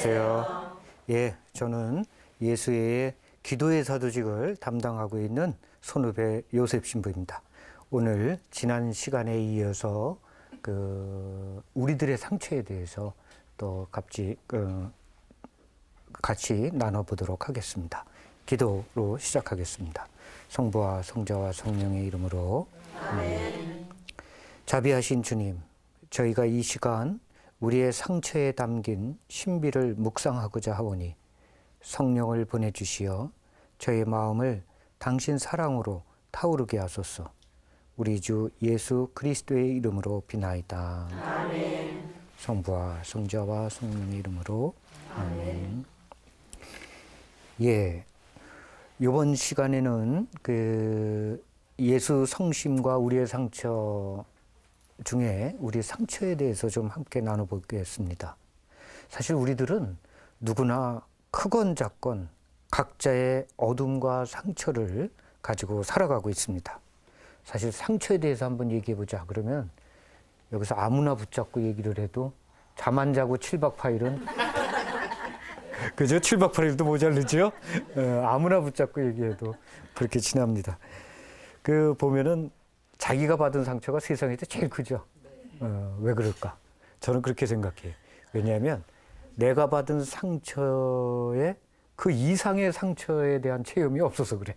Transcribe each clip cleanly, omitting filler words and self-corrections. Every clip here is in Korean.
안녕하세요. 예, 저는 예수의 기도의 사도직을 담당하고 있는 손후배 요셉 신부입니다. 오늘 지난 시간에 이어서 우리들의 상처에 대해서 또 같이 나눠보도록 하겠습니다. 기도로 시작하겠습니다. 성부와 성자와 성령의 이름으로 아멘. 자비하신 주님, 저희가 이 시간 우리의 상처에 담긴 신비를 묵상하고자 하오니 성령을 보내주시어 저의 마음을 당신 사랑으로 타오르게 하소서. 우리 주 예수 그리스도의 이름으로 비나이다. 아멘. 성부와 성자와 성령의 이름으로 아멘. 예, 이번 시간에는 예수 성심과 우리의 상처 중에 우리 상처에 대해서 좀 함께 나눠보겠습니다. 사실 우리들은 누구나 크건 작건 각자의 어둠과 상처를 가지고 살아가고 있습니다. 사실 상처에 대해서 한번 얘기해보자 그러면 여기서 아무나 붙잡고 얘기를 해도 잠 안 자고 7박 8일은 그죠? 7박 8일도 모자르죠? 아무나 붙잡고 얘기해도 그렇게 지납니다. 보면은 자기가 받은 상처가 세상에서 제일 크죠. 왜 그럴까? 저는 그렇게 생각해요. 왜냐하면 내가 받은 상처에 그 이상의 상처에 대한 체험이 없어서 그래.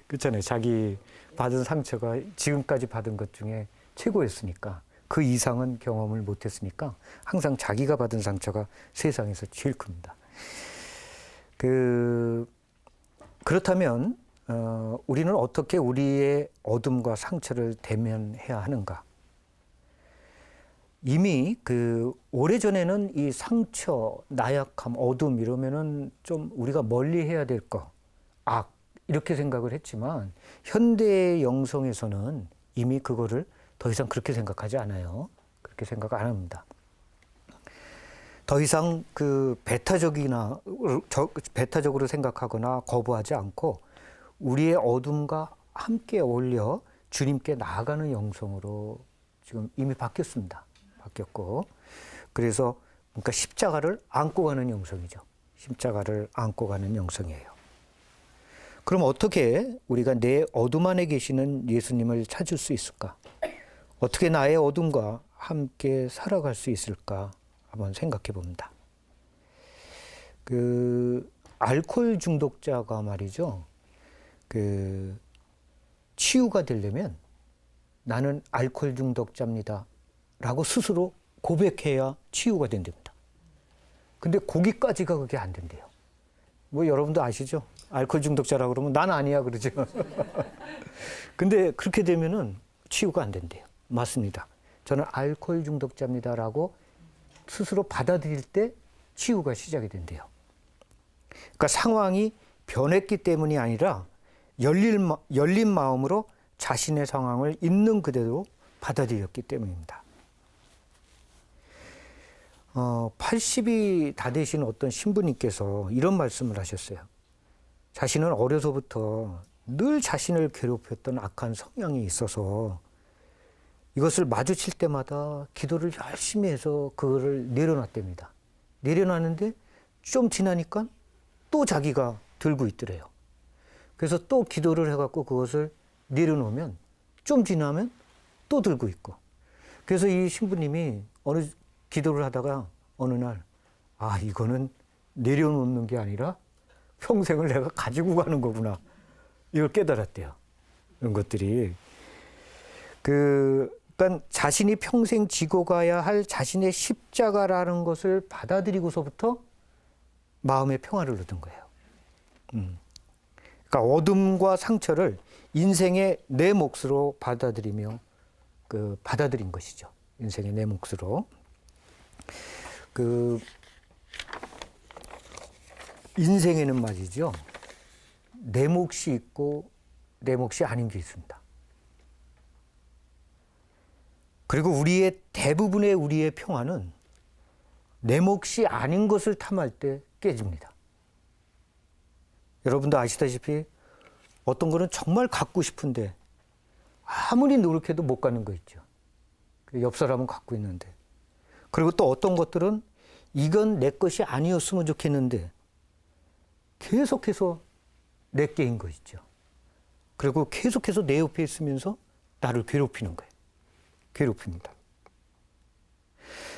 그렇잖아요. 자기 받은 상처가 지금까지 받은 것 중에 최고였으니까 그 이상은 경험을 못했으니까 항상 자기가 받은 상처가 세상에서 제일 큽니다. 그렇다면 우리는 어떻게 우리의 어둠과 상처를 대면해야 하는가? 이미 오래전에는 이 상처, 나약함, 어둠 이러면은 좀 우리가 멀리 해야 될 거, 악, 이렇게 생각을 했지만 현대의 영성에서는 이미 그거를 더 이상 그렇게 생각하지 않아요. 그렇게 생각 안 합니다. 더 이상 배타적으로 생각하거나 거부하지 않고 우리의 어둠과 함께 어울려 주님께 나아가는 영성으로 지금 이미 바뀌었습니다. 바뀌었고, 그래서 그러니까 십자가를 안고 가는 영성이죠. 십자가를 안고 가는 영성이에요. 그럼 어떻게 우리가 내 어둠 안에 계시는 예수님을 찾을 수 있을까? 어떻게 나의 어둠과 함께 살아갈 수 있을까? 한번 생각해 봅니다. 알코올 중독자가 말이죠. 치유가 되려면 나는 알코올 중독자입니다 라고 스스로 고백해야 치유가 된답니다. 근데 거기까지가 그게 안 된대요. 여러분도 아시죠? 알코올 중독자라고 그러면 난 아니야 그러죠. 근데 그렇게 되면은 치유가 안 된대요. 맞습니다. 저는 알코올 중독자입니다 라고 스스로 받아들일 때 치유가 시작이 된대요. 그러니까 상황이 변했기 때문이 아니라 열린 마음으로 자신의 상황을 있는 그대로 받아들였기 때문입니다. 80이 다 되신 어떤 신부님께서 이런 말씀을 하셨어요. 자신은 어려서부터 늘 자신을 괴롭혔던 악한 성향이 있어서 이것을 마주칠 때마다 기도를 열심히 해서 그거를 내려놨답니다. 내려놨는데 좀 지나니까 또 자기가 들고 있더래요. 그래서 또 기도를 해갖고 그것을 내려놓으면 좀 지나면 또 들고 있고. 그래서 이 신부님이 기도를 하다가 어느 날, 이거는 내려놓는 게 아니라 평생을 내가 가지고 가는 거구나. 이걸 깨달았대요. 이런 것들이. 그러니까 자신이 평생 지고 가야 할 자신의 십자가라는 것을 받아들이고서부터 마음의 평화를 얻은 거예요. 그러니까 어둠과 상처를 인생의 내 몫으로 받아들인 것이죠. 인생의 내 몫으로. 인생에는 말이죠. 내 몫이 있고 내 몫이 아닌 게 있습니다. 그리고 대부분의 우리의 평화는 내 몫이 아닌 것을 탐할 때 깨집니다. 여러분도 아시다시피 어떤 거는 정말 갖고 싶은데 아무리 노력해도 못 갖는 거 있죠. 옆 사람은 갖고 있는데. 그리고 또 어떤 것들은 이건 내 것이 아니었으면 좋겠는데 계속해서 내 게인 거 있죠. 그리고 계속해서 내 옆에 있으면서 나를 괴롭히는 거예요. 괴롭힙니다.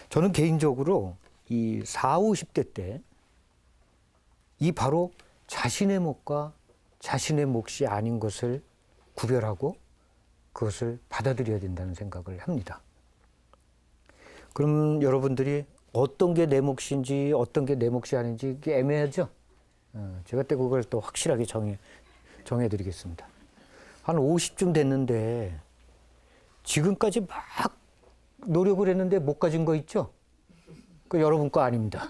저는 개인적으로 이 40, 50대 때 이 바로 자신의 몫과 자신의 몫이 아닌 것을 구별하고 그것을 받아들여야 된다는 생각을 합니다. 그럼 여러분들이 어떤 게 내 몫인지 어떤 게 내 몫이 아닌지 이게 애매하죠? 제가 또 그걸 또 확실하게 정해드리겠습니다. 한 50쯤 됐는데 지금까지 막 노력을 했는데 못 가진 거 있죠? 그 여러분 거 아닙니다.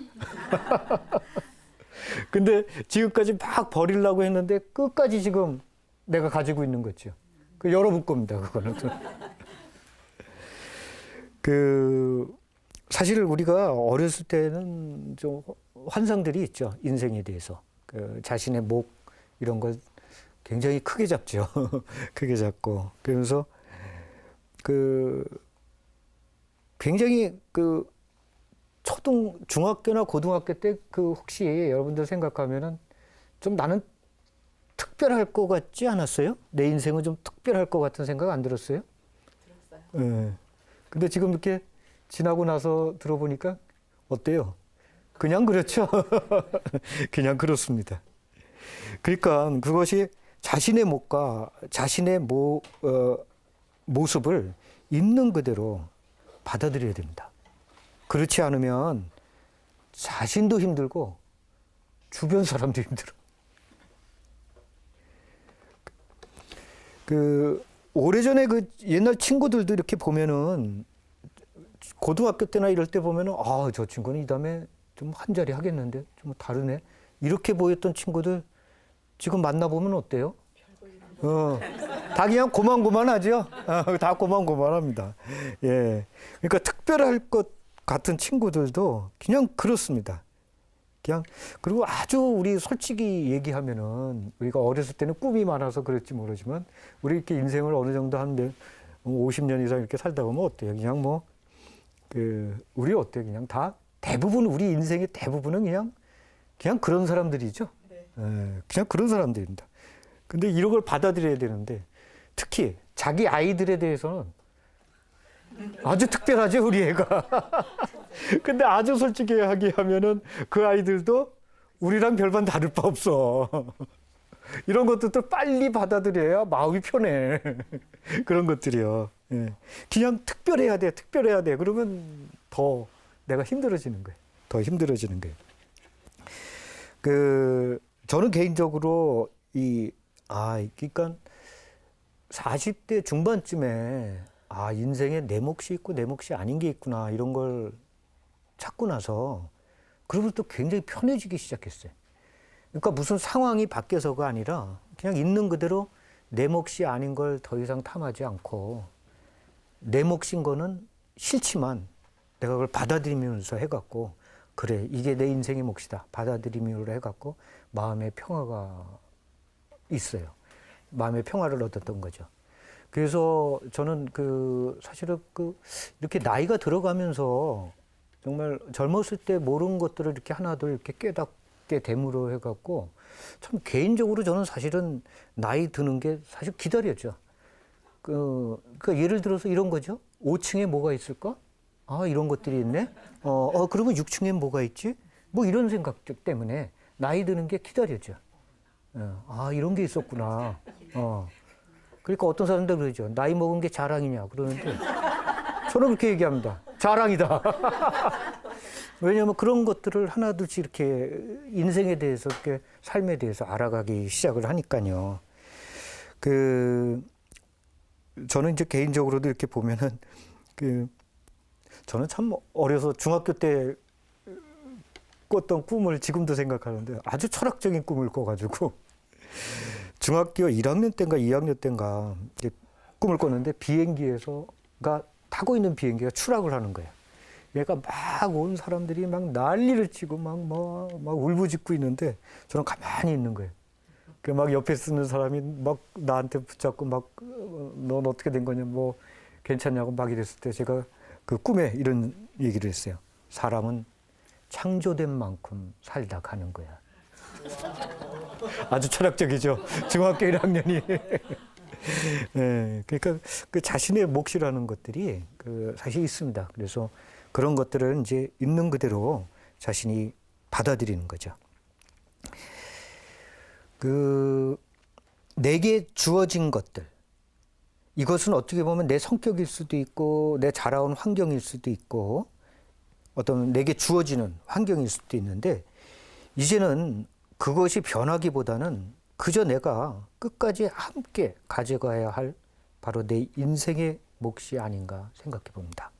근데 지금까지 막 버리려고 했는데 끝까지 지금 내가 가지고 있는 거죠. 그 여러분 겁니다. 그거는. 사실 우리가 어렸을 때는 좀 환상들이 있죠. 인생에 대해서. 자신의 목 이런 걸 굉장히 크게 잡죠. 크게 잡고. 그러면서 굉장히 중학교나 고등학교 때 혹시 여러분들 생각하면은 좀 나는 특별할 것 같지 않았어요? 내 인생은 좀 특별할 것 같은 생각 안 들었어요? 들었어요. 네. 근데 지금 이렇게 지나고 나서 들어보니까 어때요? 그냥 그렇죠. 그냥 그렇습니다. 그러니까 그것이 자신의 몫과 자신의 모습을 있는 그대로 받아들여야 됩니다. 그렇지 않으면 자신도 힘들고 주변 사람도 힘들어. 오래전에 옛날 친구들도 이렇게 보면은 고등학교 때나 이럴 때 보면은 저 친구는 이 다음에 좀 한 자리 하겠는데 좀 다르네. 이렇게 보였던 친구들 지금 만나보면 어때요? 다 그냥 고만고만하죠? 다 고만고만합니다. 예. 그러니까 특별할 것 같은 친구들도 그냥 그렇습니다. 그리고 아주 우리 솔직히 얘기하면은 우리가 어렸을 때는 꿈이 많아서 그럴지 모르지만 우리 이렇게 인생을 어느 정도 한 50년 이상 이렇게 살다 보면 어때요? 그냥 우리 어때요? 그냥 다 대부분 우리 인생의 대부분은 그냥 그런 사람들이죠. 네. 예, 그냥 그런 사람들입니다. 근데 이런 걸 받아들여야 되는데 특히 자기 아이들에 대해서는 아주 특별하죠, 우리 애가. 근데 아주 솔직하게 하면은 그 아이들도 우리랑 별반 다를 바 없어. 이런 것들도 빨리 받아들여야 마음이 편해. 그런 것들이요. 예. 그냥 특별해야 돼. 그러면 더 내가 힘들어지는 거예요. 더 힘들어지는 거예요. 저는 개인적으로 그러니까 40대 중반쯤에 인생에 내 몫이 있고 내 몫이 아닌 게 있구나 이런 걸 찾고 나서 그러면서 또 굉장히 편해지기 시작했어요. 그러니까 무슨 상황이 바뀌어서가 아니라 그냥 있는 그대로 내 몫이 아닌 걸 더 이상 탐하지 않고 내 몫인 거는 싫지만 내가 그걸 받아들이면서 해갖고 그래 이게 내 인생의 몫이다 받아들이면서 해갖고 마음의 평화가 있어요. 마음의 평화를 얻었던 거죠. 그래서 저는 사실은 이렇게 나이가 들어가면서 정말 젊었을 때 모르는 것들을 이렇게 하나둘 이렇게 깨닫게 됨으로 해갖고 참 개인적으로 저는 사실은 나이 드는 게 사실 기다렸죠. 그러니까 예를 들어서 이런 거죠. 5층에 뭐가 있을까? 이런 것들이 있네. 그러면 6층엔 뭐가 있지? 뭐 이런 생각 때문에 나이 드는 게 기다렸죠. 이런 게 있었구나. 그러니까 어떤 사람들 그러죠. 나이 먹은 게 자랑이냐 그러는데 저는 그렇게 얘기합니다. 자랑이다. 왜냐하면 그런 것들을 하나둘씩 이렇게 인생에 대해서 이렇게 삶에 대해서 알아가기 시작을 하니까요. 저는 이제 개인적으로도 이렇게 보면은 저는 참 어려서 중학교 때 꿨던 꿈을 지금도 생각하는데 아주 철학적인 꿈을 꿔가지고 중학교 1학년 때인가 2학년 때인가 꿈을 꿨는데 비행기에서가 타고 있는 비행기가 추락을 하는 거예요. 그러니까 막 온 사람들이 막 난리를 치고 막 울부짖고 있는데 저는 가만히 있는 거예요. 막 옆에 쓰는 사람이 막 나한테 붙잡고 넌 어떻게 된 거냐 뭐 괜찮냐고 막 이랬을 때 제가 꿈에 이런 얘기를 했어요. 사람은 창조된 만큼 살다 가는 거야. 아주 철학적이죠. 중학교 1학년이. 네, 그러니까 그 자신의 몫이라는 것들이 사실 있습니다. 그래서 그런 것들을 이제 있는 그대로 자신이 받아들이는 거죠. 내게 주어진 것들, 이것은 어떻게 보면 내 성격일 수도 있고 내 자라온 환경일 수도 있고 어떤 내게 주어지는 환경일 수도 있는데, 이제는 그것이 변하기보다는 그저 내가 끝까지 함께 가져가야 할 바로 내 인생의 몫이 아닌가 생각해 봅니다.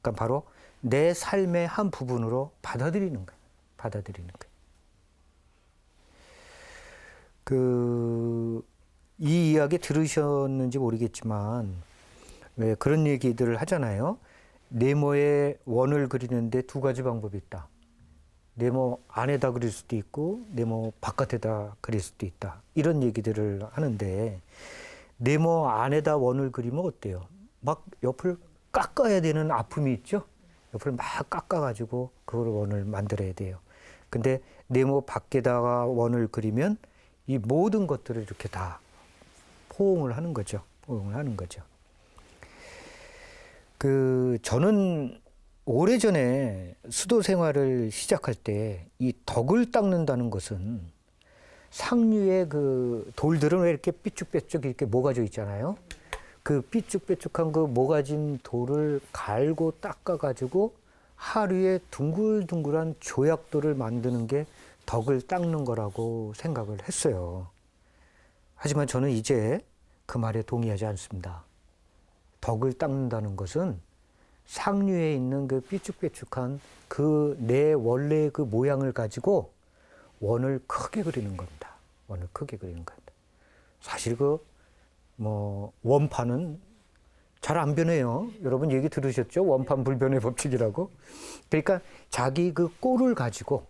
그러니까 바로 내 삶의 한 부분으로 받아들이는 거예요. 받아들이는 거예요. 이 이야기 들으셨는지 모르겠지만 왜 그런 얘기들을 하잖아요. 네모의 원을 그리는데 두 가지 방법이 있다. 네모 안에다 그릴 수도 있고 네모 바깥에다 그릴 수도 있다. 이런 얘기들을 하는데, 네모 안에다 원을 그리면 어때요? 막 옆을 깎아야 되는 아픔이 있죠. 옆을 막 깎아가지고 그걸 원을 만들어야 돼요. 근데 네모 밖에다가 원을 그리면 이 모든 것들을 이렇게 다 포옹을 하는 거죠. 포옹을 하는 거죠. 저는 오래전에 수도 생활을 시작할 때 이 덕을 닦는다는 것은, 상류의 돌들은 왜 이렇게 삐쭉삐쭉 이렇게 모가져 있잖아요. 그 삐쭉삐쭉한 그 모가진 돌을 갈고 닦아가지고 하류에 둥글둥글한 조약돌을 만드는 게 덕을 닦는 거라고 생각을 했어요. 하지만 저는 이제 그 말에 동의하지 않습니다. 덕을 닦는다는 것은 상류에 있는 그 삐쭉삐쭉한 내 원래의 그 모양을 가지고 원을 크게 그리는 겁니다. 원을 크게 그리는 겁니다. 사실 원판은 잘 안 변해요. 여러분 얘기 들으셨죠? 원판 불변의 법칙이라고. 그러니까 자기 그 꼴을 가지고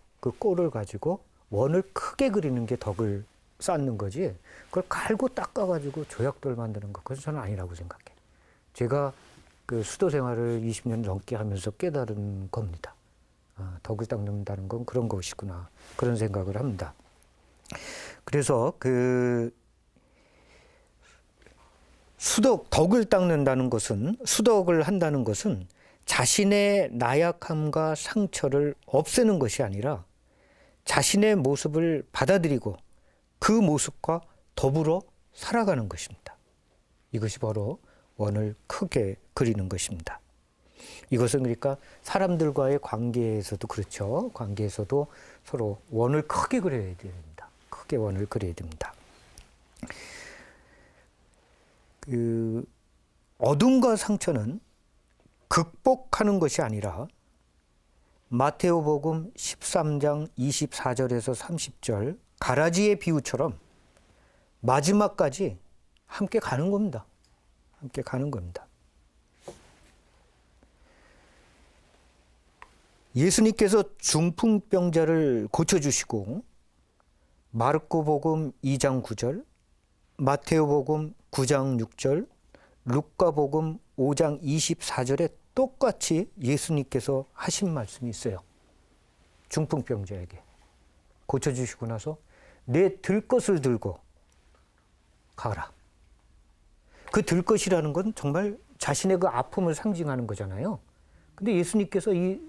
원을 크게 그리는 게 덕을 쌓는 거지, 그걸 갈고 닦아가지고 조약돌 만드는 것, 그건 저는 아니라고 생각해요. 제가 수도 생활을 20년 넘게 하면서 깨달은 겁니다. 덕을 닦는다는 건 그런 것이구나, 그런 생각을 합니다. 그래서 덕을 닦는다는 것은, 수덕을 한다는 것은 자신의 나약함과 상처를 없애는 것이 아니라 자신의 모습을 받아들이고 그 모습과 더불어 살아가는 것입니다. 이것이 바로 원을 크게 그리는 것입니다. 이것은 그러니까 사람들과의 관계에서도 그렇죠. 관계에서도 서로 원을 크게 그려야 됩니다. 크게 원을 그려야 됩니다. 어둠과 상처는 극복하는 것이 아니라 마테오복음 13장 24절에서 30절 가라지의 비유처럼 마지막까지 함께 가는 겁니다. 함께 가는 겁니다. 예수님께서 중풍병자를 고쳐주시고 마르코복음 2장 9절, 마테오복음 9장 6절, 루카복음 5장 24절에 똑같이 예수님께서 하신 말씀이 있어요. 중풍병자에게 고쳐주시고 나서 내 들것을 들고 가라. 그 들것이라는 건 정말 자신의 그 아픔을 상징하는 거잖아요. 근데 예수님께서 이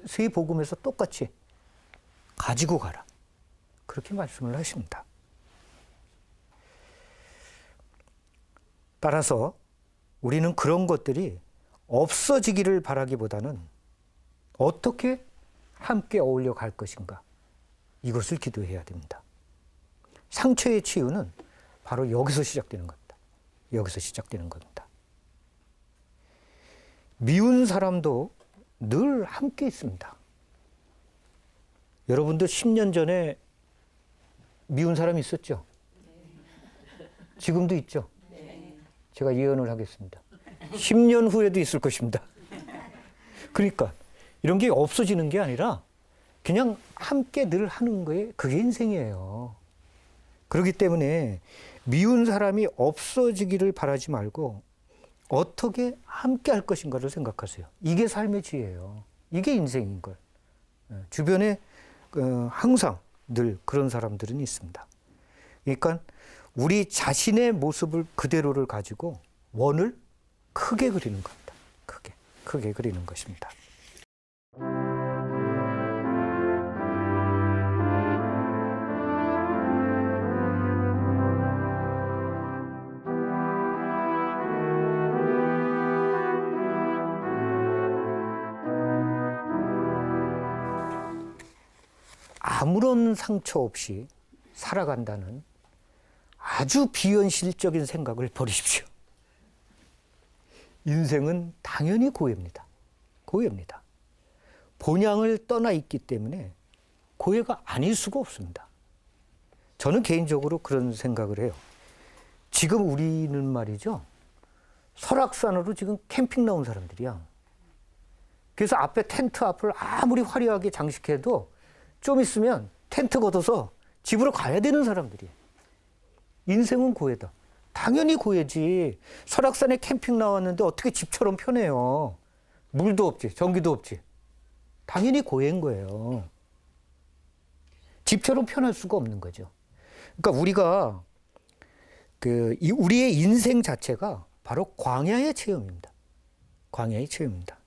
세 복음에서 똑같이 가지고 가라, 그렇게 말씀을 하십니다. 따라서 우리는 그런 것들이 없어지기를 바라기보다는 어떻게 함께 어울려 갈 것인가, 이것을 기도해야 됩니다. 상처의 치유는 바로 여기서 시작되는 겁니다. 여기서 시작되는 겁니다. 미운 사람도 늘 함께 있습니다. 여러분도 10년 전에 미운 사람이 있었죠? 지금도 있죠? 제가 예언을 하겠습니다. 10년 후에도 있을 것입니다. 그러니까 이런 게 없어지는 게 아니라 그냥 함께 늘 하는 거에 그게 인생이에요. 그렇기 때문에 미운 사람이 없어지기를 바라지 말고 어떻게 함께 할 것인가를 생각하세요. 이게 삶의 지혜예요. 이게 인생인 걸. 주변에 항상 늘 그런 사람들은 있습니다. 그러니까 우리 자신의 모습을 그대로를 가지고 원을 크게 그리는 겁니다. 크게 그리는 것입니다. 아무런 상처 없이 살아간다는 아주 비현실적인 생각을 버리십시오. 인생은 당연히 고해입니다. 고해입니다. 본향을 떠나 있기 때문에 고해가 아닐 수가 없습니다. 저는 개인적으로 그런 생각을 해요. 지금 우리는 말이죠. 설악산으로 지금 캠핑 나온 사람들이야. 그래서 앞에 텐트 앞을 아무리 화려하게 장식해도 좀 있으면 텐트 걷어서 집으로 가야 되는 사람들이에요. 인생은 고해다. 당연히 고해지. 설악산에 캠핑 나왔는데 어떻게 집처럼 편해요. 물도 없지, 전기도 없지. 당연히 고해인 거예요. 집처럼 편할 수가 없는 거죠. 그러니까 우리가 우리의 인생 자체가 바로 광야의 체험입니다. 광야의 체험입니다.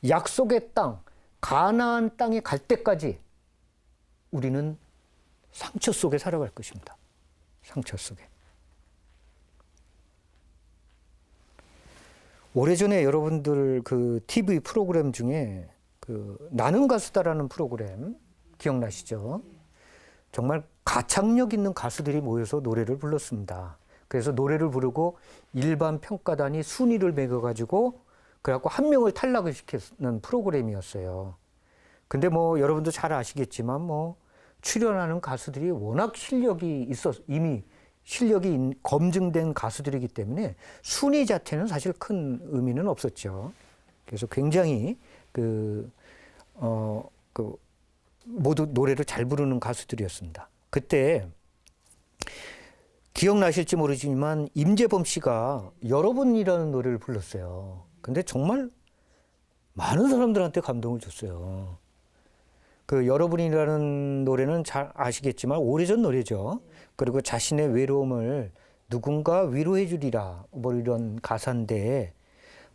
약속의 땅, 가나안 땅에 갈 때까지 우리는 상처 속에 살아갈 것입니다. 상처 속에. 오래전에 여러분들 그 TV 프로그램 중에 나는 가수다라는 프로그램 기억나시죠? 정말 가창력 있는 가수들이 모여서 노래를 불렀습니다. 그래서 노래를 부르고 일반 평가단이 순위를 매겨가지고 그래갖고 한 명을 탈락을 시키는 프로그램이었어요. 근데 뭐 여러분도 잘 아시겠지만 출연하는 가수들이 워낙 이미 실력이 검증된 가수들이기 때문에 순위 자체는 사실 큰 의미는 없었죠. 그래서 굉장히 모두 노래를 잘 부르는 가수들이었습니다. 그때 기억나실지 모르지만 임재범 씨가 여러분이라는 노래를 불렀어요. 근데 정말 많은 사람들한테 감동을 줬어요. 여러분이라는 노래는 잘 아시겠지만 오래전 노래죠. 그리고 자신의 외로움을 누군가 위로해 주리라 뭐 이런 가사인데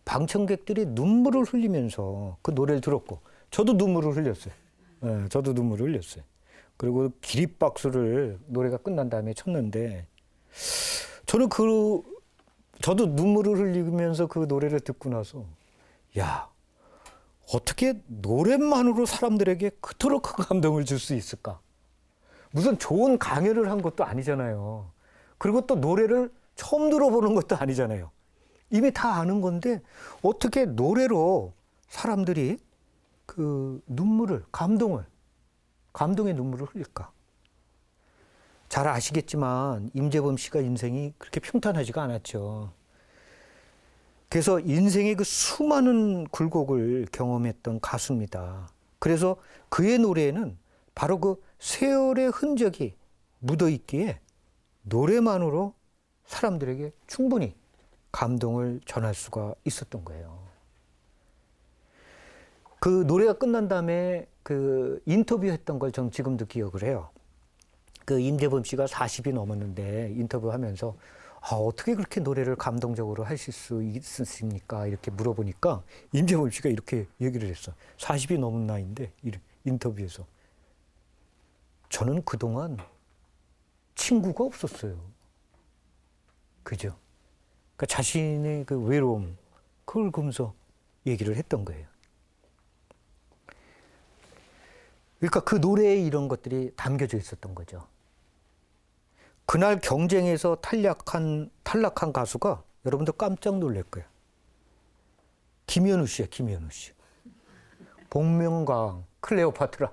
방청객들이 눈물을 흘리면서 그 노래를 들었고 저도 눈물을 흘렸어요. 네, 저도 눈물을 흘렸어요. 그리고 기립박수를 노래가 끝난 다음에 쳤는데 저는 저도 눈물을 흘리면서 그 노래를 듣고 나서 야, 어떻게 노래만으로 사람들에게 그토록 큰 감동을 줄 수 있을까? 무슨 좋은 강연을 한 것도 아니잖아요. 그리고 또 노래를 처음 들어보는 것도 아니잖아요. 이미 다 아는 건데 어떻게 노래로 사람들이 감동의 눈물을 흘릴까? 잘 아시겠지만 임재범 씨가 인생이 그렇게 평탄하지가 않았죠. 그래서 인생의 그 수많은 굴곡을 경험했던 가수입니다. 그래서 그의 노래에는 바로 그 세월의 흔적이 묻어 있기에 노래만으로 사람들에게 충분히 감동을 전할 수가 있었던 거예요. 그 노래가 끝난 다음에 인터뷰했던 걸 전 지금도 기억을 해요. 임재범 씨가 40이 넘었는데 인터뷰하면서 어떻게 그렇게 노래를 감동적으로 하실 수 있으십니까? 이렇게 물어보니까 임재범 씨가 이렇게 얘기를 했어. 40이 넘은 나이인데 인터뷰에서 저는 그동안 친구가 없었어요. 그죠? 그러니까 자신의 그 외로움 그걸 보면서 얘기를 했던 거예요. 그러니까 그 노래에 이런 것들이 담겨져 있었던 거죠. 그날 경쟁에서 탈락한 가수가 여러분들 깜짝 놀랄 거예요. 김현우 씨예요, 김현우 씨. 복면가왕, 클레오파트라.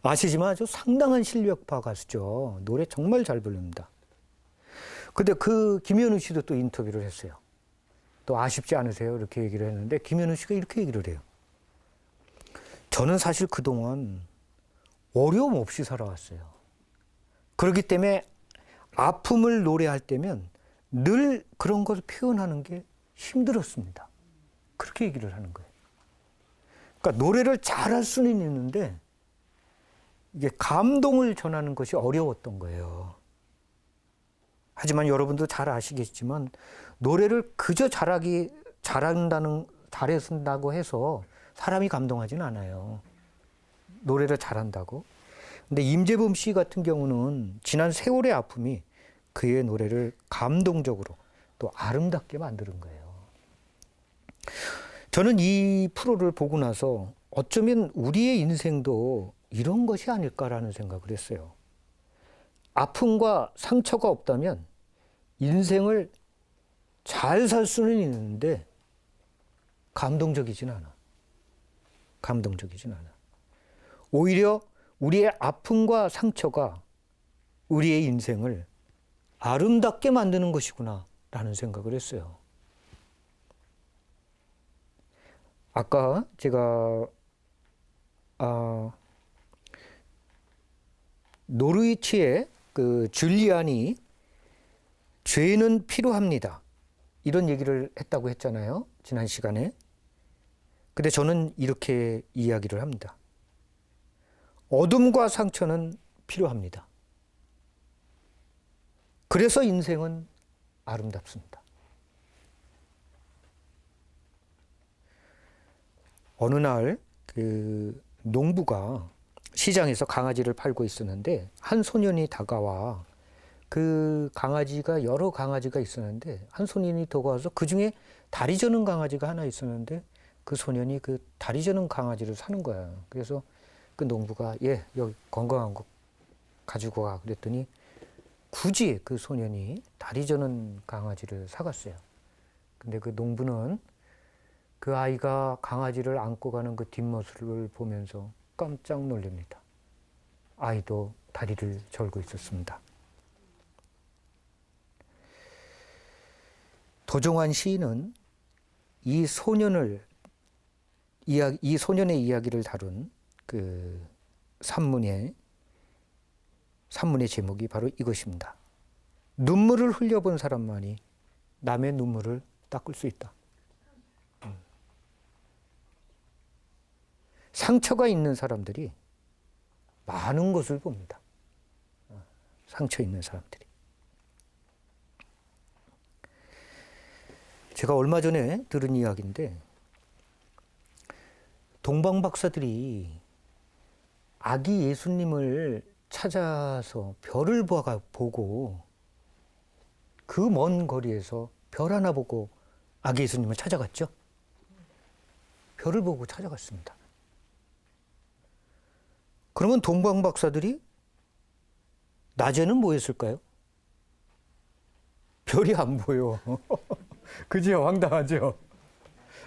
아시지만 아주 상당한 실력파 가수죠. 노래 정말 잘 부릅니다. 근데 김현우 씨도 또 인터뷰를 했어요. 또 아쉽지 않으세요? 이렇게 얘기를 했는데 김현우 씨가 이렇게 얘기를 해요. 저는 사실 그동안 어려움 없이 살아왔어요. 그렇기 때문에 아픔을 노래할 때면 늘 그런 것을 표현하는 게 힘들었습니다. 그렇게 얘기를 하는 거예요. 그러니까 노래를 잘할 수는 있는데 이게 감동을 전하는 것이 어려웠던 거예요. 하지만 여러분도 잘 아시겠지만 노래를 그저 잘한다고 해서 사람이 감동하진 않아요. 노래를 잘한다고. 근데 임재범 씨 같은 경우는 지난 세월의 아픔이 그의 노래를 감동적으로 또 아름답게 만드는 거예요. 저는 이 프로를 보고 나서 어쩌면 우리의 인생도 이런 것이 아닐까라는 생각을 했어요. 아픔과 상처가 없다면 인생을 잘 살 수는 있는데 감동적이진 않아. 감동적이진 않아. 오히려 우리의 아픔과 상처가 우리의 인생을 아름답게 만드는 것이구나 라는 생각을 했어요. 아까 제가 노르위치의 그 줄리안이 죄는 필요합니다. 이런 얘기를 했다고 했잖아요. 지난 시간에. 근데 저는 이렇게 이야기를 합니다. 어둠과 상처는 필요합니다. 그래서 인생은 아름답습니다. 어느 날 그 농부가 시장에서 강아지를 팔고 있었는데 한 소년이 다가와 그 강아지가 여러 강아지가 있었는데 한 소년이 다가와서 그 중에 다리 저는 강아지가 하나 있었는데 그 소년이 그 다리 저는 강아지를 사는 거야. 그래서 그 농부가 여기 건강한 거 가지고 가 그랬더니 굳이 그 소년이 다리 저는 강아지를 사갔어요. 근데 그 농부는 그 아이가 강아지를 안고 가는 그 뒷모습을 보면서 깜짝 놀랍니다. 아이도 다리를 절고 있었습니다. 도종환 시인은 이 소년의 이야기를 다룬 그 산문의 제목이 바로 이것입니다. 눈물을 흘려본 사람만이 남의 눈물을 닦을 수 있다. 상처가 있는 사람들이 많은 것을 봅니다. 상처 있는 사람들이. 제가 얼마 전에 들은 이야기인데 동방 박사들이 아기 예수님을 찾아서 별을 보고 그 먼 거리에서 별 하나 보고 아기 예수님을 찾아갔죠. 별을 보고 찾아갔습니다. 그러면 동방 박사들이 낮에는 뭐 했을까요? 별이 안 보여. 그죠? 황당하죠?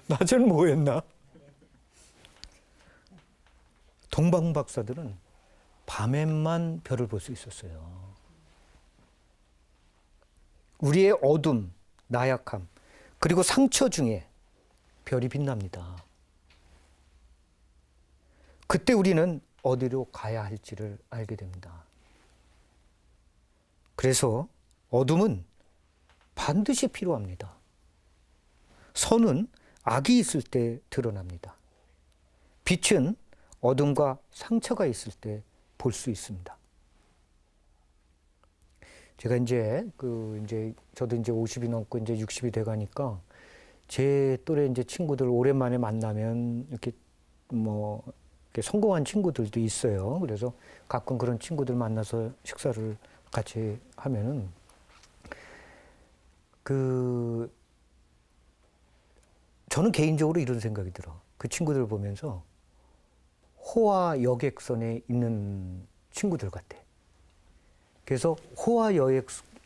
낮에는 뭐 했나? 동방 박사들은 밤에만 별을 볼 수 있었어요. 우리의 어둠, 나약함, 그리고 상처 중에 별이 빛납니다. 그때 우리는 어디로 가야 할지를 알게 됩니다. 그래서 어둠은 반드시 필요합니다. 선은 악이 있을 때 드러납니다. 빛은 어둠과 상처가 있을 때 볼 수 있습니다. 제가 저도 이제 50이 넘고 이제 60이 돼 가니까 제 또래 이제 친구들 오랜만에 만나면 이렇게 성공한 친구들도 있어요. 그래서 가끔 그런 친구들 만나서 식사를 같이 하면은 저는 개인적으로 이런 생각이 들어. 그 친구들 보면서 호화 여객선에 있는 친구들 같아. 그래서 호화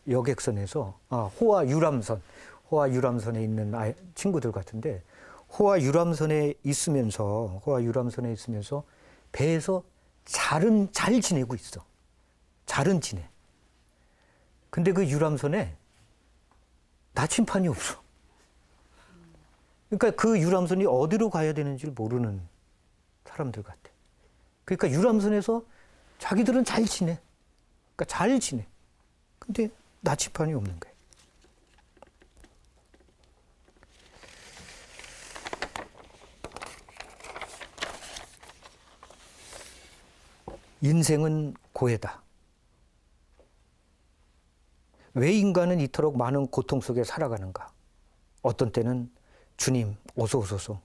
여객선에서 호화 유람선에 있는 친구들 같은데 호화 유람선에 있으면서 배에서 잘 지내고 있어. 잘은 지내. 근데 그 유람선에 나침판이 없어. 그러니까 그 유람선이 어디로 가야 되는지 모르는 사람들 같아. 그러니까 유람선에서 자기들은 잘 지내. 그러니까 잘 지내. 근데 나침판이 없는 거야. 인생은 고해다. 왜 인간은 이토록 많은 고통 속에 살아가는가? 어떤 때는 주님, 어서 오소서.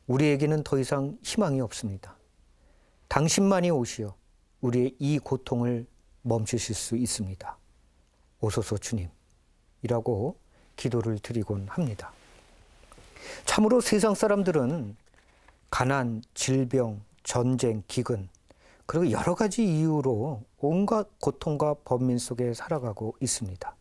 우리에게는 더 이상 희망이 없습니다. 당신만이 오시어 우리의 이 고통을 멈추실 수 있습니다. 오소서 주님. 이라고 기도를 드리곤 합니다. 참으로 세상 사람들은 가난, 질병, 전쟁, 기근, 그리고 여러 가지 이유로 온갖 고통과 번민 속에 살아가고 있습니다.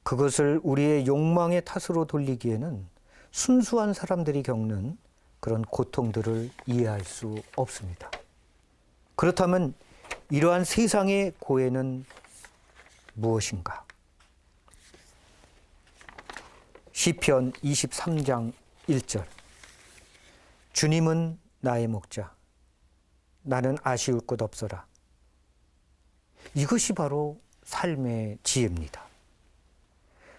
그것을 우리의 욕망의 탓으로 돌리기에는 순수한 사람들이 겪는 그런 고통들을 이해할 수 없습니다. 그렇다면 이러한 세상의 고해는 무엇인가? 시편 23장 1절. 주님은 나의 목자, 나는 아쉬울 것 없어라. 이것이 바로 삶의 지혜입니다.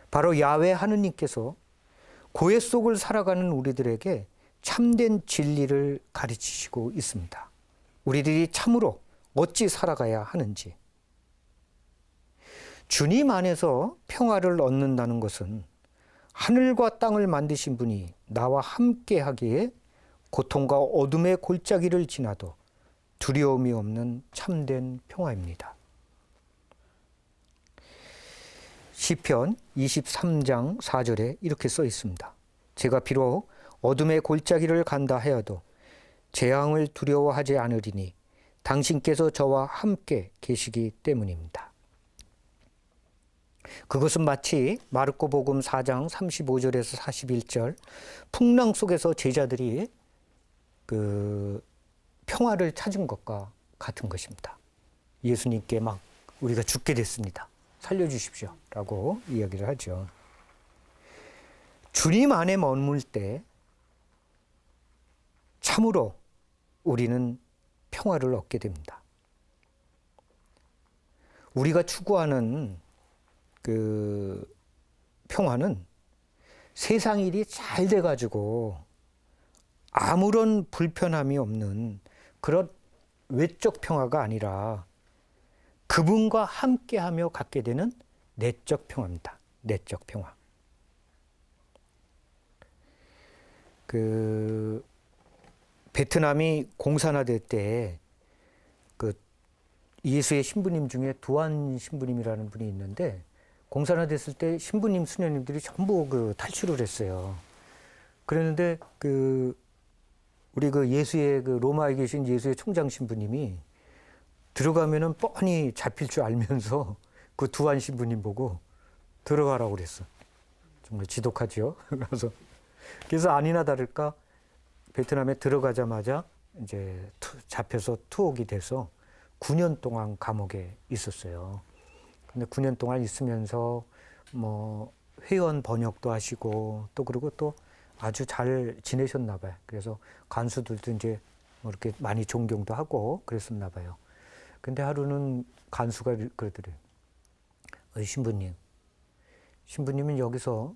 바로 야훼 하느님께서 고해 속을 살아가는 우리들에게 참된 진리를 가르치시고 있습니다. 우리들이 참으로 어찌 살아가야 하는지. 주님 안에서 평화를 얻는다는 것은 하늘과 땅을 만드신 분이 나와 함께 하기에 고통과 어둠의 골짜기를 지나도 두려움이 없는 참된 평화입니다. 시편 23장 4절에 이렇게 써 있습니다. 제가 비록 어둠의 골짜기를 간다 하여도 재앙을 두려워하지 않으리니 당신께서 저와 함께 계시기 때문입니다. 그것은 마치 마르코복음 4장 35절에서 41절 풍랑 속에서 제자들이 평화를 찾은 것과 같은 것입니다. 예수님께 막 우리가 죽게 됐습니다. 살려주십시오. 라고 이야기를 하죠. 주님 안에 머물 때 참으로 우리는 평화를 얻게 됩니다. 우리가 추구하는 평화는 세상 일이 잘 돼가지고 아무런 불편함이 없는 그런 외적 평화가 아니라 그분과 함께하며 갖게 되는 내적 평화입니다. 내적 평화. 베트남이 공산화될 때 예수의 신부님 중에 두안 신부님이라는 분이 있는데 공산화됐을 때 신부님, 수녀님들이 전부 탈출을 했어요. 그랬는데 우리 예수의 로마에 계신 예수의 총장 신부님이 들어가면은 뻔히 잡힐 줄 알면서 두안 신부님 보고 들어가라고 그랬어. 정말 지독하죠. 그래서 아니나 다를까 베트남에 들어가자마자 이제 잡혀서 투옥이 돼서 9년 동안 감옥에 있었어요. 근데 9년 동안 있으면서 회원 번역도 하시고 그리고 또 아주 잘 지내셨나 봐요. 그래서 간수들도 이제 이렇게 많이 존경도 하고 그랬었나 봐요. 근데 하루는 간수가 그러더래요. 신부님은 여기서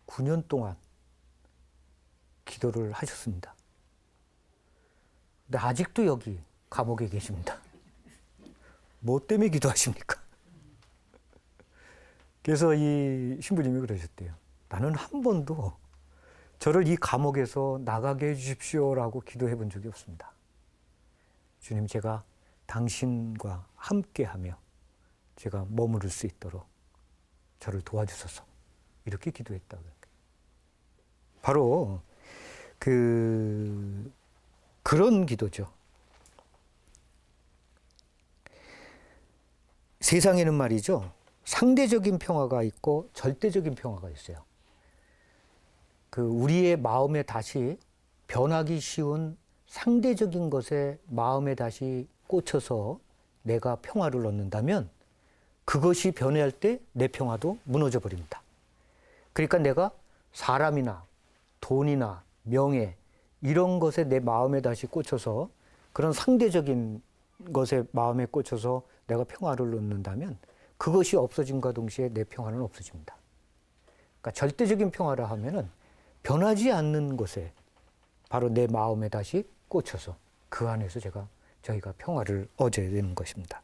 9년 동안 기도를 하셨습니다. 근데 아직도 여기 감옥에 계십니다. 뭐 때문에 기도하십니까? 그래서 이 신부님이 그러셨대요. 나는 한 번도 저를 이 감옥에서 나가게 해주십시오라고 기도해 본 적이 없습니다. 주님, 제가 당신과 함께하며 제가 머무를 수 있도록 저를 도와주소서. 이렇게 기도했다고요. 바로 그런 기도죠. 세상에는 말이죠. 상대적인 평화가 있고 절대적인 평화가 있어요. 우리의 마음에 다시 변하기 쉬운 상대적인 것에 마음에 다시 꽂혀서 내가 평화를 얻는다면 그것이 변해할 때 내 평화도 무너져 버립니다. 그러니까 내가 사람이나 돈이나 명예 이런 것에 내 마음에 다시 꽂혀서 그런 상대적인 것에 마음에 꽂혀서 내가 평화를 얻는다면 그것이 없어짐과 동시에 내 평화는 없어집니다. 그러니까 절대적인 평화라 하면은 변하지 않는 것에 바로 내 마음에 다시 꽂혀서 그 안에서 제가 저희가 평화를 얻어야 되는 것입니다.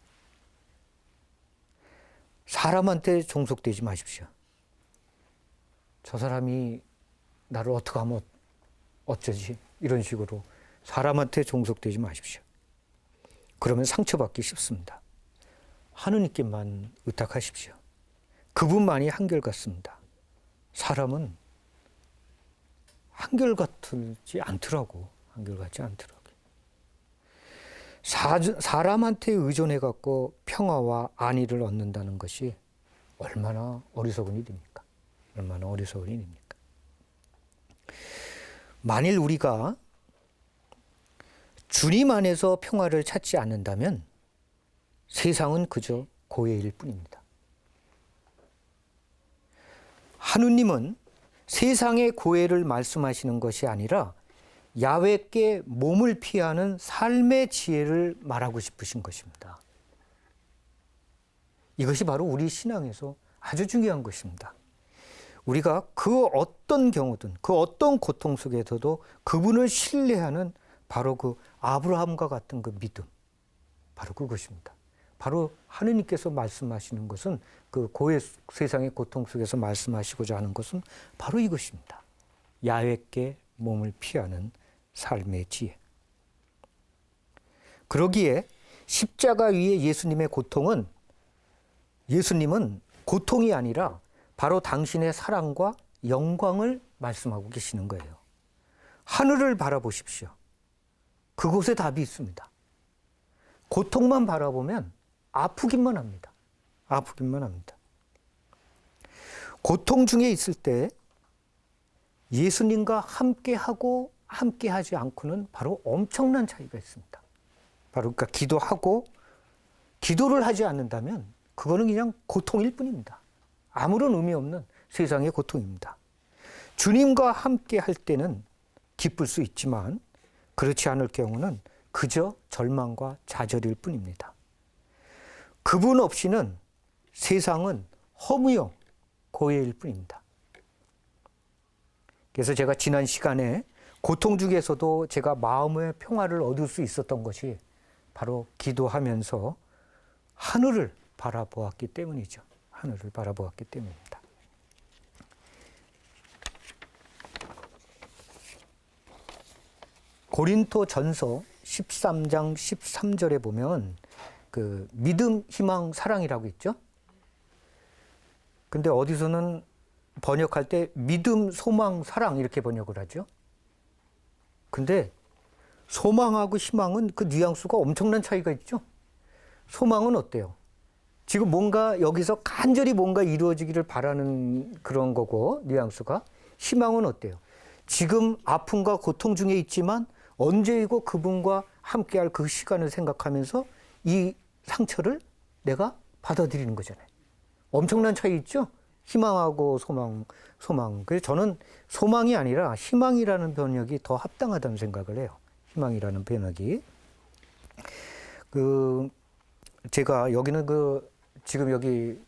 사람한테 종속되지 마십시오. 저 사람이 나를 어떻게 하면 어쩌지? 이런 식으로 사람한테 종속되지 마십시오. 그러면 상처받기 쉽습니다. 하느님께만 의탁하십시오. 그분만이 한결같습니다. 사람은 한결같지 않더라고. 한결같지 않더라고. 사람한테 의존해갖고 평화와 안위를 얻는다는 것이 얼마나 어리석은 일입니까? 얼마나 어리석은 일입니까? 만일 우리가 주님 안에서 평화를 찾지 않는다면 세상은 그저 고해일 뿐입니다. 하느님은 세상의 고해를 말씀하시는 것이 아니라 야훼께 몸을 피하는 삶의 지혜를 말하고 싶으신 것입니다. 이것이 바로 우리 신앙에서 아주 중요한 것입니다. 우리가 그 어떤 경우든 그 어떤 고통 속에서도 그분을 신뢰하는 바로 그 아브라함과 같은 그 믿음, 바로 그것입니다. 바로 하느님께서 말씀하시는 것은 그 고해 세상의 고통 속에서 말씀하시고자 하는 것은 바로 이것입니다. 야훼께 몸을 피하는 삶의 지혜. 그러기에 십자가 위에 예수님은 고통이 아니라 바로 당신의 사랑과 영광을 말씀하고 계시는 거예요. 하늘을 바라보십시오. 그곳에 답이 있습니다. 고통만 바라보면 아프기만 합니다. 아프기만 합니다. 고통 중에 있을 때 예수님과 함께하고 함께하지 않고는 바로 엄청난 차이가 있습니다. 바로 그러니까 기도를 하지 않는다면 그거는 그냥 고통일 뿐입니다. 아무런 의미 없는 세상의 고통입니다. 주님과 함께할 때는 기쁠 수 있지만 그렇지 않을 경우는 그저 절망과 좌절일 뿐입니다. 그분 없이는 세상은 허무요 고해일 뿐입니다. 그래서 제가 지난 시간에 고통 중에서도 제가 마음의 평화를 얻을 수 있었던 것이 바로 기도하면서 하늘을 바라보았기 때문이죠. 하늘을 바라보았기 때문입니다. 고린도 전서 13장 13절에 보면 그 믿음, 희망, 사랑이라고 있죠. 근데 어디서는 번역할 때 믿음, 소망, 사랑 이렇게 번역을 하죠. 근데 소망하고 희망은 그 뉘앙스가 엄청난 차이가 있죠. 소망은 어때요? 지금 뭔가 여기서 간절히 뭔가 이루어지기를 바라는 그런 거고 뉘앙스가. 희망은 어때요? 지금 아픔과 고통 중에 있지만 언제이고 그분과 함께할 그 시간을 생각하면서 이 상처를 내가 받아들이는 거잖아요. 엄청난 차이 있죠? 희망하고 소망. 그래서 저는 소망이 아니라 희망이라는 번역이 더 합당하다는 생각을 해요. 희망이라는 번역이. 제가 여기는 지금 여기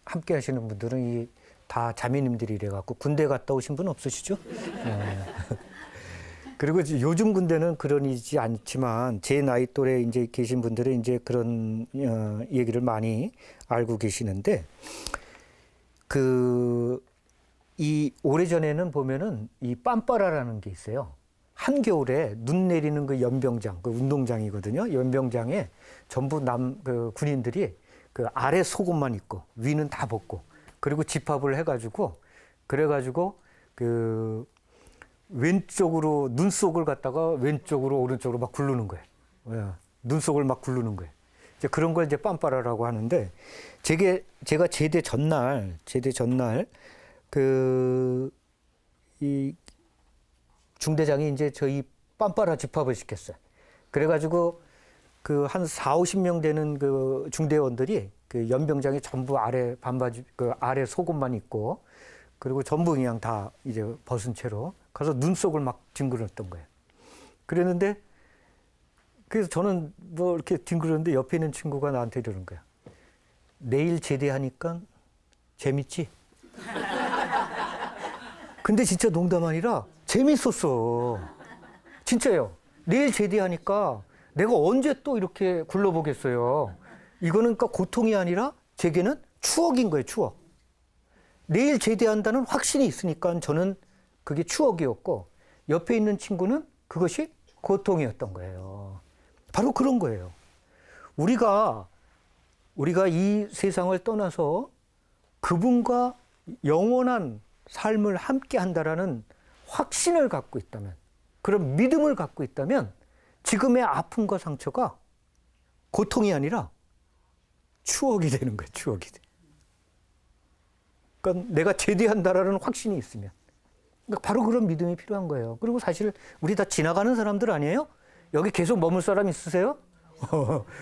함께 하시는 분들은 다 자매님들이래 갖고 군대 갔다 오신 분 없으시죠? 그리고 요즘 군대는 그러지 않지만 제 나이 또래 이제 계신 분들은 이제 그런 얘기를 많이 알고 계시는데 이 오래전에는 보면은 이 빰빠라라는 게 있어요. 한겨울에 눈 내리는 그 연병장, 그 운동장이거든요. 연병장에 전부 군인들이 그 아래 속옷만 입고 위는 다 벗고 그리고 집합을 해가지고 그래가지고 왼쪽으로 눈속을 갖다가 왼쪽으로 오른쪽으로 막 굴르는 거예요. 눈속을 막 굴르는 거예요. 이제 그런 걸 이제 빰빠라라고 하는데 제가 제대 전날 이 중대장이 이제 저희 빰빠라 집합을 시켰어요. 그래가지고 한 40-50명 되는 그 중대원들이 그 연병장에 전부 아래 반바지 아래 속옷만 입고 그리고 전부 그냥 다 이제 벗은 채로 가서 눈속을 막 뒹굴었던 거예요. 그랬는데 그래서 저는 뭐 이렇게 뒹굴었는데 옆에 있는 친구가 나한테 이러는 거야. 내일 제대하니까 재밌지? 근데 진짜 농담 아니라 재밌었어. 진짜요. 내일 제대하니까 내가 언제 또 이렇게 굴러보겠어요. 이거는 그러니까 고통이 아니라 제게는 추억인 거예요, 추억. 내일 제대한다는 확신이 있으니까 저는 그게 추억이었고, 옆에 있는 친구는 그것이 고통이었던 거예요. 바로 그런 거예요. 우리가 이 세상을 떠나서 그분과 영원한 삶을 함께 한다라는 확신을 갖고 있다면, 그런 믿음을 갖고 있다면 지금의 아픔과 상처가 고통이 아니라 추억이 되는 거예요. 추억이 돼. 그러니까 내가 제대한다라는 확신이 있으면. 그러니까 바로 그런 믿음이 필요한 거예요. 그리고 사실 우리 다 지나가는 사람들 아니에요? 여기 계속 머물 사람 있으세요?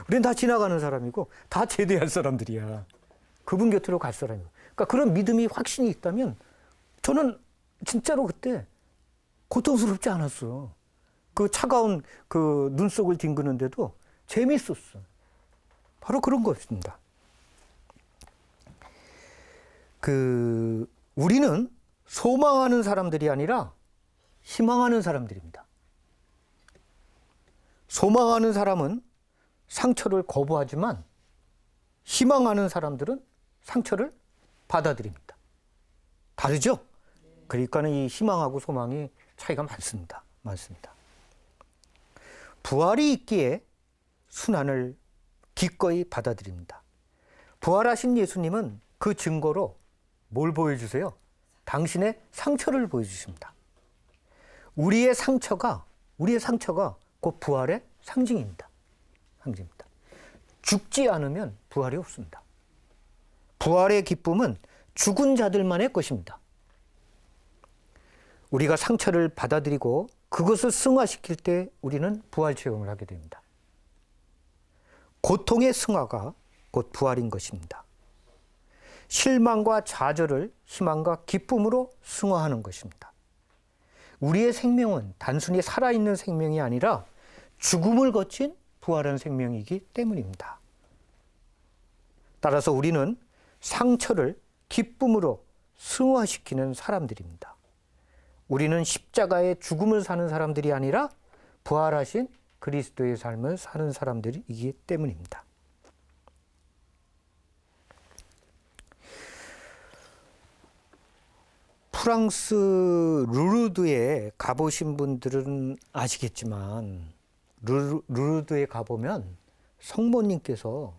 우리는 다 지나가는 사람이고 다 제대할 사람들이야. 그분 곁으로 갈 사람이고. 그러니까 그런 믿음이 확신이 있다면 저는 진짜로 그때 고통스럽지 않았어. 그 차가운 그 눈속을 뒹구는데도 재밌었어. 바로 그런 것입니다. 우리는 소망하는 사람들이 아니라 희망하는 사람들입니다. 소망하는 사람은 상처를 거부하지만 희망하는 사람들은 상처를 받아들입니다. 다르죠? 그러니까는 이 희망하고 소망이 차이가 많습니다. 부활이 있기에 순환을 기꺼이 받아들입니다. 부활하신 예수님은 그 증거로 뭘 보여주세요? 당신의 상처를 보여주십니다. 우리의 상처가 곧 부활의 상징입니다. 죽지 않으면 부활이 없습니다. 부활의 기쁨은 죽은 자들만의 것입니다. 우리가 상처를 받아들이고 그것을 승화시킬 때 우리는 부활 체험을 하게 됩니다. 고통의 승화가 곧 부활인 것입니다. 실망과 좌절을 희망과 기쁨으로 승화하는 것입니다. 우리의 생명은 단순히 살아있는 생명이 아니라 죽음을 거친 부활한 생명이기 때문입니다. 따라서 우리는 상처를 기쁨으로 승화시키는 사람들입니다. 우리는 십자가의 죽음을 사는 사람들이 아니라 부활하신 그리스도의 삶을 사는 사람들이기 때문입니다. 프랑스 루르드에 가보신 분들은 아시겠지만 루르드에 가보면 성모님께서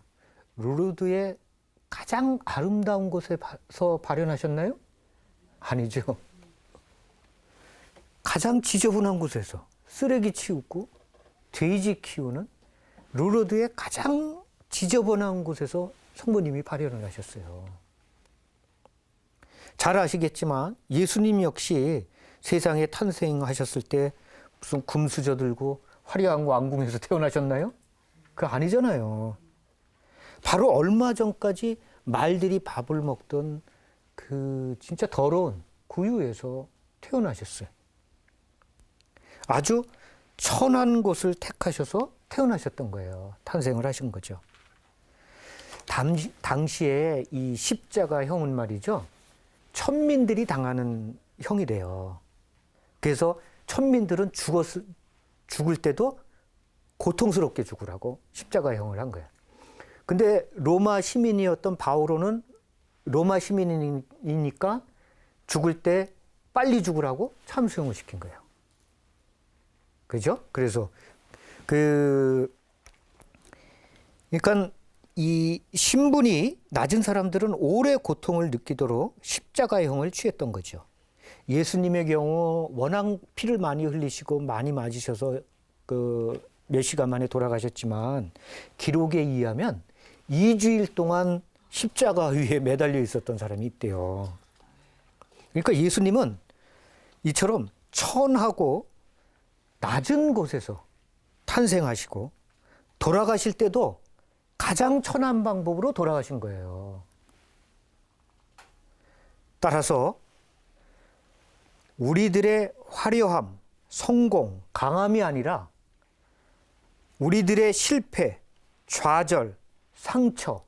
루르드의 가장 아름다운 곳에서 발현하셨나요? 아니죠. 가장 지저분한 곳에서 쓰레기 치우고 돼지 키우는 루르드의 가장 지저분한 곳에서 성모님이 발현을 하셨어요. 잘 아시겠지만 예수님 역시 세상에 탄생하셨을 때 무슨 금수저 들고 화려한 왕궁에서 태어나셨나요? 그거 아니잖아요. 바로 얼마 전까지 말들이 밥을 먹던 그 진짜 더러운 구유에서 태어나셨어요. 아주 천한 곳을 택하셔서 태어나셨던 거예요. 탄생을 하신 거죠. 당시에 이 십자가형은 말이죠. 천민들이 당하는 형이래요. 그래서 천민들은 죽을 때도 고통스럽게 죽으라고 십자가형을 한 거예요. 근데 로마 시민이었던 바오로는 로마 시민이니까 죽을 때 빨리 죽으라고 참수형을 시킨 거예요. 그죠? 그래서 그러니까 이 신분이 낮은 사람들은 오래 고통을 느끼도록 십자가형을 취했던 거죠. 예수님의 경우 워낙 피를 많이 흘리시고 많이 맞으셔서 몇 시간 만에 돌아가셨지만 기록에 의하면 2주일 동안 십자가 위에 매달려 있었던 사람이 있대요. 그러니까 예수님은 이처럼 천하고 낮은 곳에서 탄생하시고 돌아가실 때도 가장 천한 방법으로 돌아가신 거예요. 따라서 우리들의 화려함, 성공, 강함이 아니라 우리들의 실패, 좌절, 상처,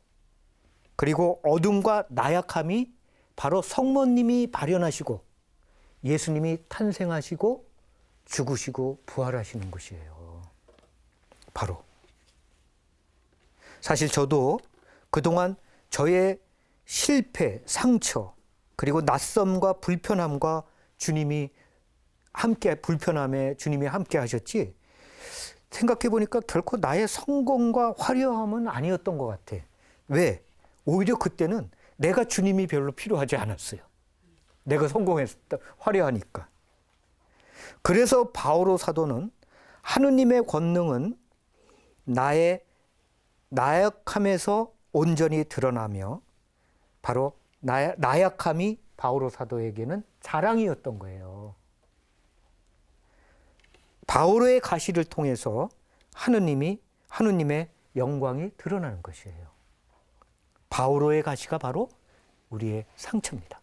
그리고 어둠과 나약함이 바로 성모님이 발현하시고 예수님이 탄생하시고 죽으시고 부활하시는 것이에요. 바로. 사실 저도 그동안 저의 실패, 상처, 그리고 낯섦과 불편함과 주님이 함께, 불편함에 주님이 함께 하셨지, 생각해 보니까 결코 나의 성공과 화려함은 아니었던 것 같아. 왜? 오히려 그때는 내가 주님이 별로 필요하지 않았어요. 내가 성공했다, 화려하니까. 그래서 바오로 사도는 하느님의 권능은 나의 나약함에서 온전히 드러나며, 바로 나약함이 바오로 사도에게는 자랑이었던 거예요. 바오로의 가시를 통해서 하느님의 영광이 드러나는 것이에요. 바오로의 가시가 바로 우리의 상처입니다.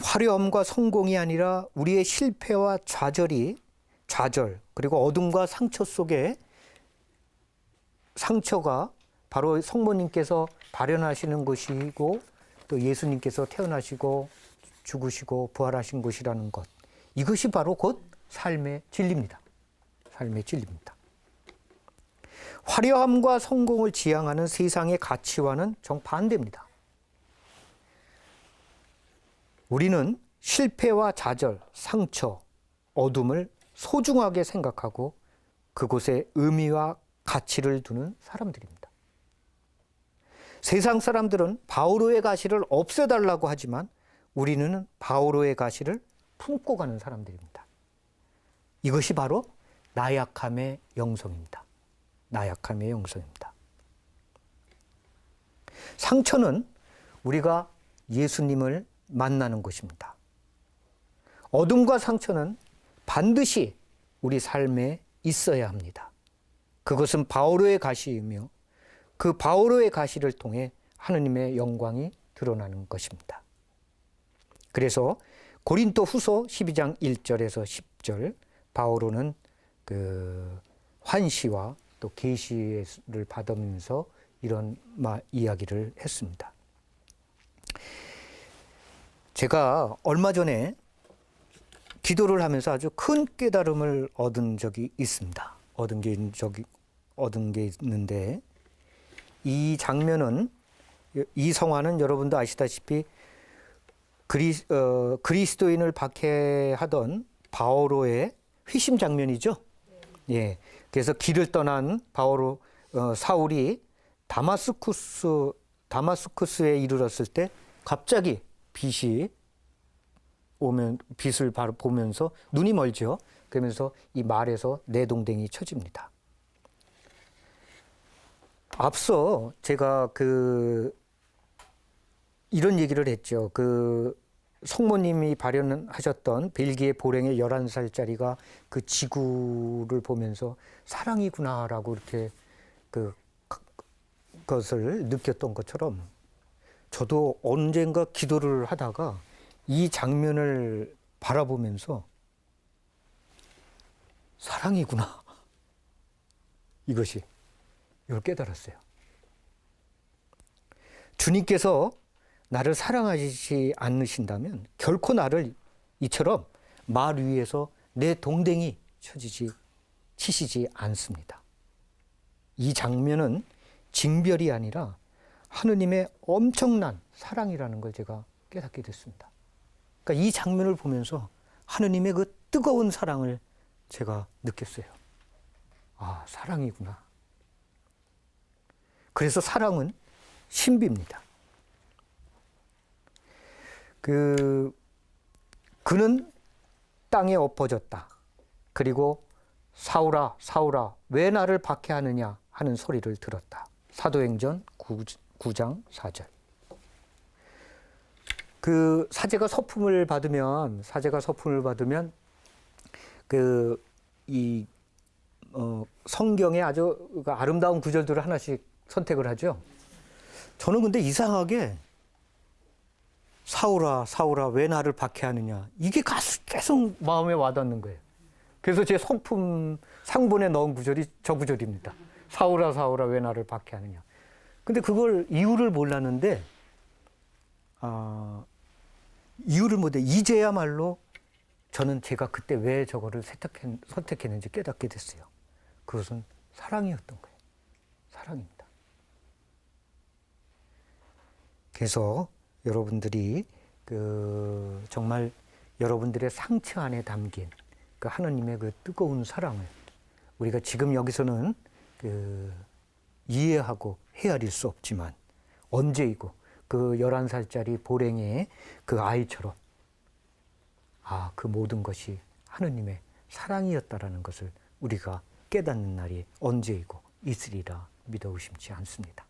화려함과 성공이 아니라 우리의 실패와 좌절, 그리고 어둠과 상처 속에, 상처가 바로 성모님께서 발현하시는 것이고, 또 예수님께서 태어나시고 죽으시고 부활하신 것이라는 것, 이것이 바로 곧 삶의 진리입니다. 삶의 진리입니다. 화려함과 성공을 지향하는 세상의 가치와는 정반대입니다. 우리는 실패와 좌절, 상처, 어둠을 소중하게 생각하고 그곳에 의미와 가치를 두는 사람들입니다. 세상 사람들은 바오로의 가시를 없애달라고 하지만 우리는 바오로의 가시를 품고 가는 사람들입니다. 이것이 바로 나약함의 영성입니다. 나약함의 영성입니다. 상처는 우리가 예수님을 만나는 것입니다. 어둠과 상처는 반드시 우리 삶에 있어야 합니다. 그것은 바오로의 가시이며 그 바오로의 가시를 통해 하느님의 영광이 드러나는 것입니다. 그래서 고린도 후서 12장 1절에서 10절, 바오로는 그 환시와 또 계시를 받으면서 이런 이야기를 했습니다. 제가 얼마 전에 기도를 하면서 아주 큰 깨달음을 얻은 적이 있습니다. 얻은 게 있는데, 이 장면은, 이 성화는 여러분도 아시다시피 그리스도인을 박해하던 바오로의 회심 장면이죠. 예. 그래서 길을 떠난 사울이 다마스쿠스에 이르렀을 때 갑자기 빛을 바로 보면서 눈이 멀죠. 그러면서 이 말에서 내동댕이 쳐집니다. 앞서 제가 이런 얘기를 했죠. 성모님이 발현하셨던 벨기에 보랭의 11살짜리가 그 지구를 보면서 사랑이구나라고 이렇게 그것을 느꼈던 것처럼, 저도 언젠가 기도를 하다가 이 장면을 바라보면서 사랑이구나, 이걸 깨달았어요. 주님께서 나를 사랑하지 않으신다면 결코 나를 이처럼 말 위에서 내 동댕이 치시지 않습니다. 이 장면은 징별이 아니라 하느님의 엄청난 사랑이라는 걸 제가 깨닫게 됐습니다. 그러니까 이 장면을 보면서 하느님의 그 뜨거운 사랑을 제가 느꼈어요. 아, 사랑이구나. 그래서 사랑은 신비입니다. 그는 땅에 엎어졌다. 그리고 사울아, 사울아, 왜 나를 박해하느냐 하는 소리를 들었다. 사도행전 9장 4절. 사제가 서품을 받으면 성경에 아주 아름다운 구절들을 하나씩 선택을 하죠. 저는 근데 이상하게 사울아, 사울아, 왜 나를 박해하느냐, 이게 계속 마음에 와닿는 거예요. 그래서 제 성품 상본에 넣은 구절이 저 구절입니다. 사울아, 사울아, 왜 나를 박해하느냐. 근데 그걸 이유를 몰랐는데, 이제야말로 저는 제가 그때 왜 저거를 선택했는지 깨닫게 됐어요. 그것은 사랑이었던 거예요. 사랑입니다. 그래서 여러분들이 정말 여러분들의 상처 안에 담긴 그 하나님의 그 뜨거운 사랑을 우리가 지금 여기서는 이해하고 헤아릴 수 없지만 언제이고 그 11살짜리 보랭이의 그 아이처럼 그 모든 것이 하느님의 사랑이었다라는 것을 우리가 깨닫는 날이 언제이고 있으리라 믿어 의심치 않습니다.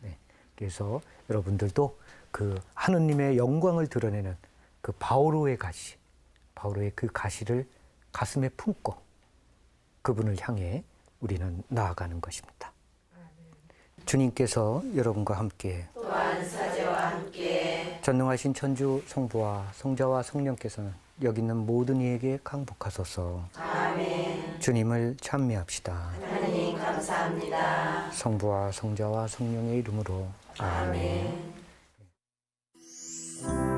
네. 그래서 여러분들도 그 하느님의 영광을 드러내는 그 바오로의 가시, 바오로의 그 가시를 가슴에 품고 그분을 향해 우리는 나아가는 것입니다. 주님께서 여러분과 함께 또한 사제와 함께 전능하신 천주 성부와 성자와 성령께서는 여기 있는 모든 이에게 강복하소서. 아멘. 주님을 찬미합시다. 하나님 감사합니다. 성부와 성자와 성령의 이름으로 아멘. 아멘.